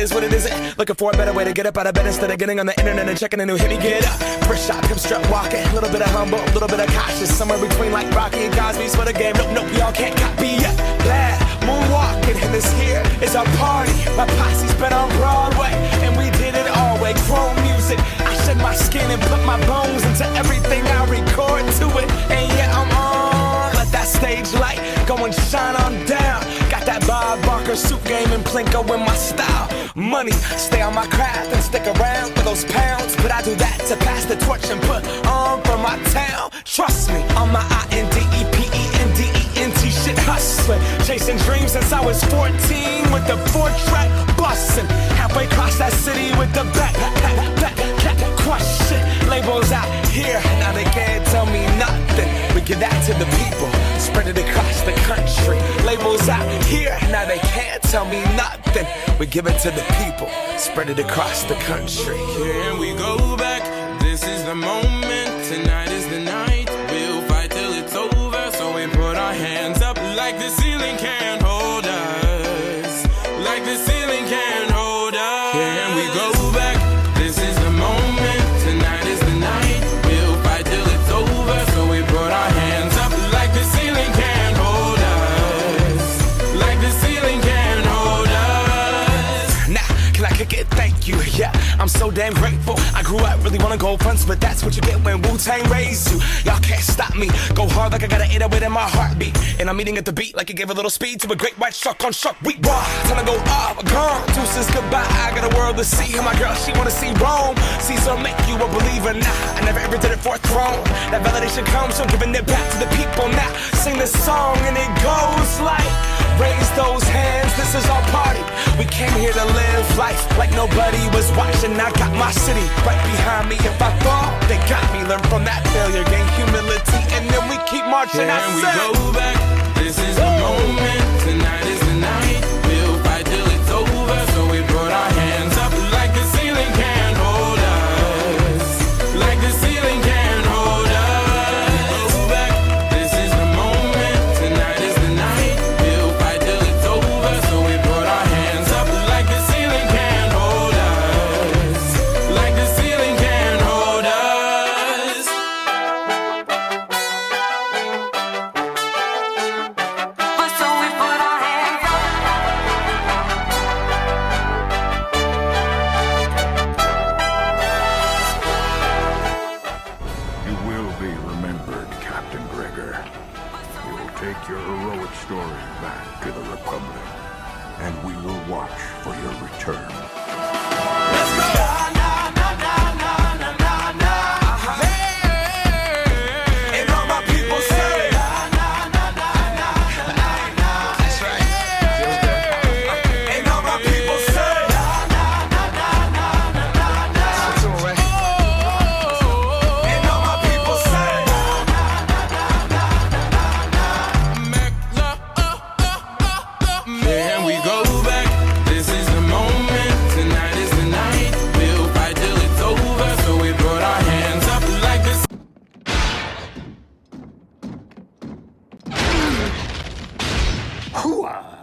is what it isn't. Looking for a better way to get up out of bed instead of getting on the internet and checking a new hit. Me get up, first shot, hip strut walking. A little bit of humble, a little bit of cautious. Somewhere between like Rocky and Cosby's for the game. Nope, y'all can't copy yet. Glad moonwalking, and this here is our party. My posse's been on Broadway, and we did it all way. Chrome music, I shed my skin and put my bones into everything I record to it. And yeah, I'm on. Let that stage light go and shine on down. Got that Bob Barker suit game and Plinko in my style. Money, stay on my craft and stick around for those pounds. But I do that to pass the torch and put on for my town. Trust me, on my INDEPENDENT shit hustling. Chasing dreams since I was 14 with the 4-track bustin'. Halfway across that city with the back crush shit. Labels out here, now they can't tell me nothing. We give that to the people, spread it across the country. Labels out here, now they can't tell me nothing. We give it to the people, spread it across the country. Can we go back? This is the moment, tonight is the night. We'll fight till it's over, so we put our hands up like the ceiling can't hold us. Like the ceiling can't hold us. Can we go back? This is the moment, tonight is the night. We'll fight till it's over, so we put our hands up like the ceiling can't hold us. Like the ceiling can't hold us. Now, can I kick it? Thank you, yeah, I'm so damn grateful. I grew up really wanna go fronts, but that's what you get when Wu-Tang raised you. Y'all can't stop me, go hard like I got an 808 in my heartbeat. And I'm eating at the beat like it gave a little speed to a great white shark on shark week. Raw, time to go off, gone, deuces goodbye. I got a world to see, and my girl, she wanna see Rome. Caesar make you a believer, nah, I never ever did it for a throne. That validation comes from giving it back to the people. Now, sing this song and it goes like, raise those hands, this is our party. We came here to live life like nobody was watching. I got my city right behind me. If I fall, they got me. Learn from that failure, gain humility, and then we keep marching. Can we go back? This is the moment, tonight is the night. We'll fight till it's over, so we put our hands up like the ceiling can't hold us. Like the ceiling can't hold us. Go back, this is the moment, tonight is the night. We'll fight till it's over, so we put our hands up like the ceiling can't hold us. Like the ceiling can't hold us. So we put our hands up. You will be remembered, Captain Gregor. You will take your heroic story back to the Republic, and we will watch for your return. Let's go! And all my people say, that's right. Feels good. And all my people say, that's all right. And all my people say, Can we go back? This is the moment, tonight is the night. We'll fight till it's over, so we put our hands up like this. Hooah!